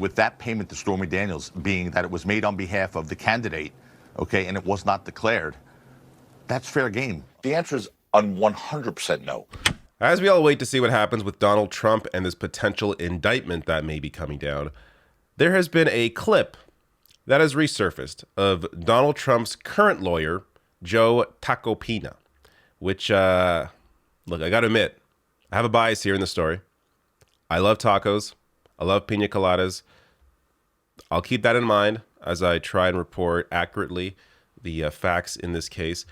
with that payment to Stormy Daniels being that it was made on behalf of the candidate, okay, and it was not declared, that's fair game. The answer is 100% no. As we all wait to see what happens with Donald Trump and this potential indictment that may be coming down, there has been a clip that has resurfaced of Donald Trump's current lawyer, Joe Tacopina, which, look, I got to admit, I have a bias here in the story. I love tacos. I love pina coladas. I'll keep that in mind as I try and report accurately the facts in this case.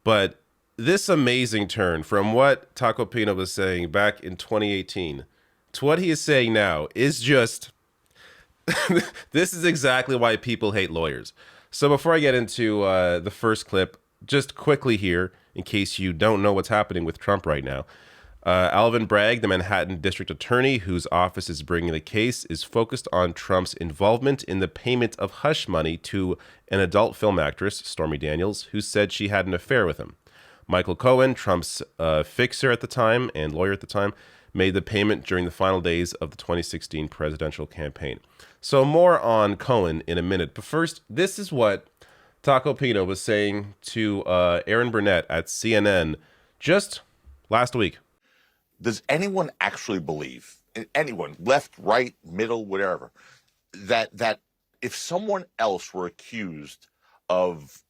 But this amazing turn from what Tacopina was saying back in 2018 to what he is saying now is just... This is exactly why people hate lawyers. So before I get into the first clip, just quickly here, in case you don't know what's happening with Trump right now, Alvin Bragg, the Manhattan District Attorney whose office is bringing the case, is focused on Trump's involvement in the payment of hush money to an adult film actress, Stormy Daniels, who said she had an affair with him. Michael Cohen, Trump's fixer at the time and lawyer at the time, made the payment during the final days of the 2016 presidential campaign. So more on Cohen in a minute. But first, this is what Tacopina was saying to Aaron Burnett at CNN just last week. Does anyone actually believe, anyone, left, right, middle, whatever, that if someone else were accused of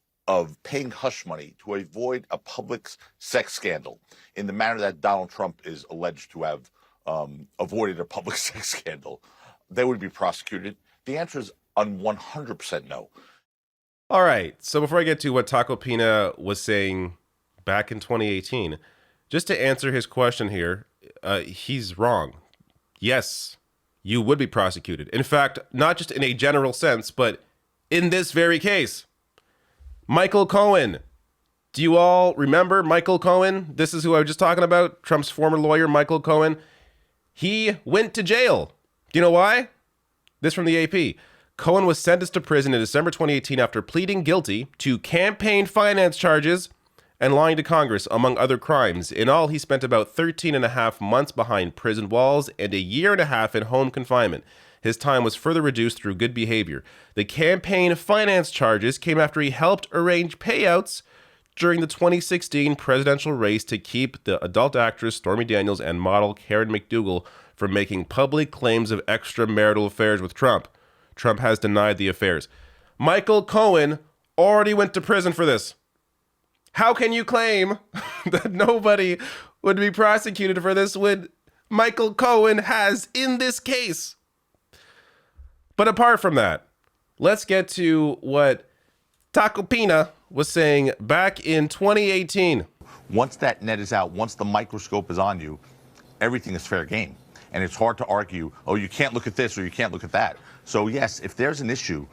paying hush money to avoid a public sex scandal in the manner that Donald Trump is alleged to have avoided a public sex scandal, they would be prosecuted? The answer is 100% no. All right. So before I get to what Tacopina was saying back in 2018, just to answer his question here, he's wrong. Yes, you would be prosecuted. In fact, not just in a general sense, but in this very case. Michael Cohen. Do you all remember Michael Cohen? This is who I was just talking about, Trump's former lawyer, Michael Cohen. He went to jail. Do you know why? This from the AP. Cohen was sentenced to prison in December 2018 after pleading guilty to campaign finance charges and lying to Congress, among other crimes. In all, he spent about 13 and a half months behind prison walls and a year and a half in home confinement. His time was further reduced through good behavior. The campaign finance charges came after he helped arrange payouts during the 2016 presidential race to keep the adult actress Stormy Daniels and model Karen McDougal from making public claims of extramarital affairs with Trump. Trump has denied the affairs. Michael Cohen already went to prison for this. How can you claim that nobody would be prosecuted for this when Michael Cohen has in this case? But apart from that, let's get to what Tacopina was saying back in 2018. Once that net is out, once the microscope is on you, everything is fair game. And it's hard to argue, oh, you can't look at this or you can't look at that. So yes, if there's an issue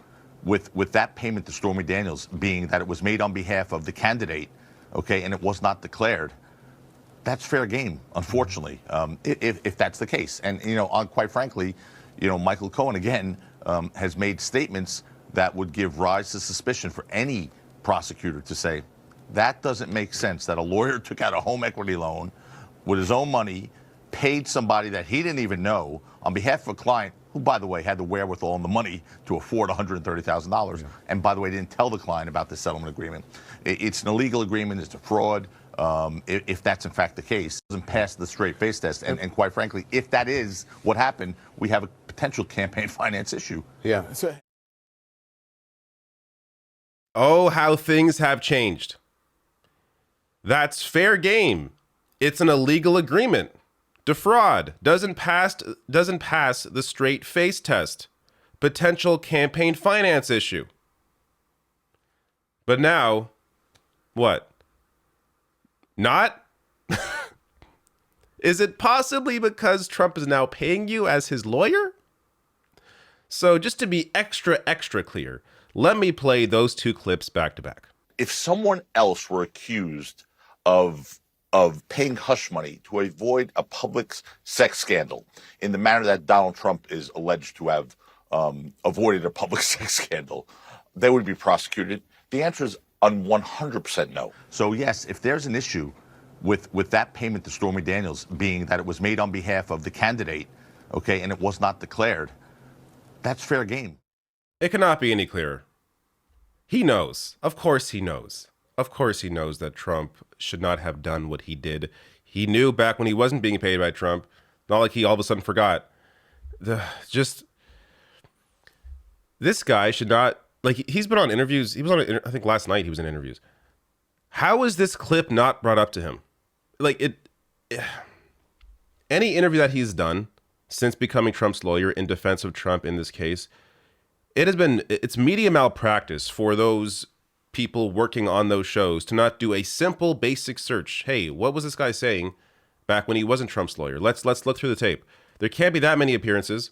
with that payment to Stormy Daniels being that it was made on behalf of the candidate, okay, and it was not declared, that's fair game, unfortunately, if that's the case. And, quite frankly, Michael Cohen, again, has made statements that would give rise to suspicion for any prosecutor to say, that doesn't make sense, that a lawyer took out a home equity loan with his own money, paid somebody that he didn't even know on behalf of a client who, by the way, had the wherewithal and the money to afford $130,000. Yeah. And, by the way, didn't tell the client about the settlement agreement. It's an illegal agreement. It's a fraud. If that's, in fact, the case, it doesn't pass the straight face test. And quite frankly, if that is what happened, we have a potential campaign finance issue. Yeah. Oh, how things have changed. That's fair game. It's an illegal agreement. Defraud doesn't pass the straight face test. Potential campaign finance issue. But now, what? Not? Is it possibly because Trump is now paying you as his lawyer? So just to be extra clear, let me play those two clips back to back. If someone else were accused of paying hush money to avoid a public sex scandal in the manner that Donald Trump is alleged to have avoided a public sex scandal, they would be prosecuted. The answer is 100% no. So yes, if there's an issue with that payment to Stormy Daniels being that it was made on behalf of the candidate, okay, and it was not declared, That's fair game. It cannot be any clearer. He knows. Of course he knows. Of course he knows that Trump should not have done what he did. He knew back when he wasn't being paid by Trump. Not like he all of a sudden forgot. This guy should not, like, he's been on interviews. He was on, I think last night he was in interviews. How is this clip not brought up to him? Any interview that he's done since becoming Trump's lawyer in defense of Trump in this case, it's media malpractice for those people working on those shows to not do a simple basic search. Hey, what was this guy saying back when he wasn't Trump's lawyer? Let's look through the tape. There can't be that many appearances.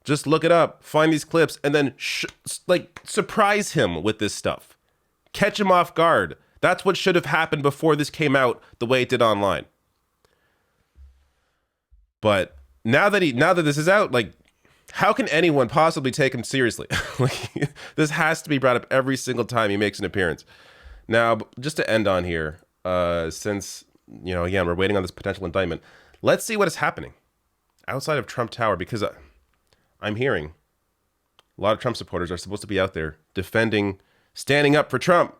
Just look it up, find these clips, and then surprise him with this stuff. Catch him off guard. That's what should have happened before this came out the way it did online. But now that this is out, like, how can anyone possibly take him seriously? This has to be brought up every single time he makes an appearance. Now, just to end on here, since, again, we're waiting on this potential indictment, let's see what is happening outside of Trump Tower, because I'm hearing a lot of Trump supporters are supposed to be out there defending, standing up for Trump.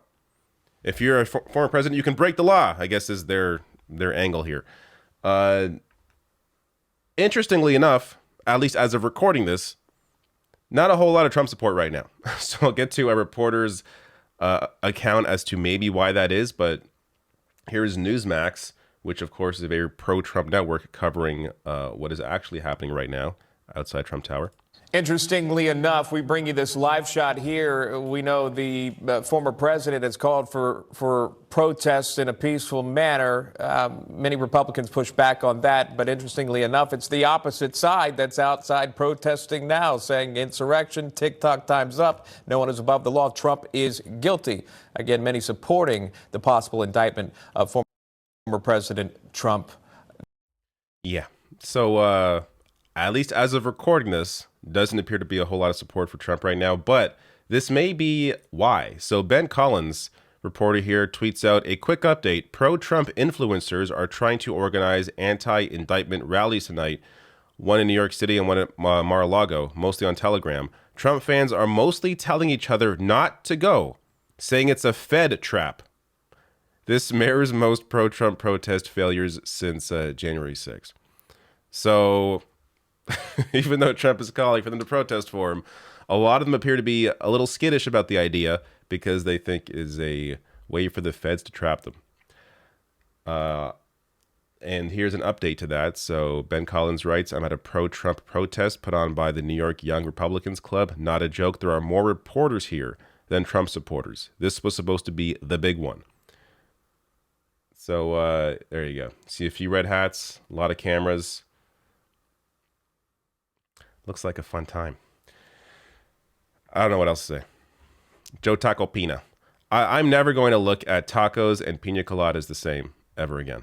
If you're a former president, you can break the law, I guess is their angle here. Interestingly enough, at least as of recording this, not a whole lot of Trump support right now. So I'll get to a reporter's account as to maybe why that is, but here's Newsmax, which of course is a very pro-Trump network covering what is actually happening right now outside Trump Tower. Interestingly enough, we bring you this live shot here. We know the former president has called for protests in a peaceful manner. Many Republicans push back on that, but interestingly enough, it's the opposite side that's outside protesting now, saying insurrection, TikTok time's up, no one is above the law, Trump is guilty. Again, many supporting the possible indictment of former President Trump. Yeah, so at least as of recording this, doesn't appear to be a whole lot of support for Trump right now, but this may be why. So Ben Collins, reporter here, tweets out a quick update. Pro-Trump influencers are trying to organize anti-indictment rallies tonight, one in New York City and one at Mar-a-Lago, mostly on Telegram. Trump fans are mostly telling each other not to go, saying it's a Fed trap. This mirrors most pro-Trump protest failures since January 6th. So even though Trump is calling for them to protest for him, a lot of them appear to be a little skittish about the idea because they think it is a way for the feds to trap them. And here's an update to that. So Ben Collins writes, I'm at a pro-Trump protest put on by the New York Young Republicans Club. Not a joke. There are more reporters here than Trump supporters. This was supposed to be the big one. So there you go. See a few red hats, a lot of cameras. Looks like a fun time. I don't know what else to say. Joe Tacopina. I'm never going to look at tacos and pina coladas the same ever again.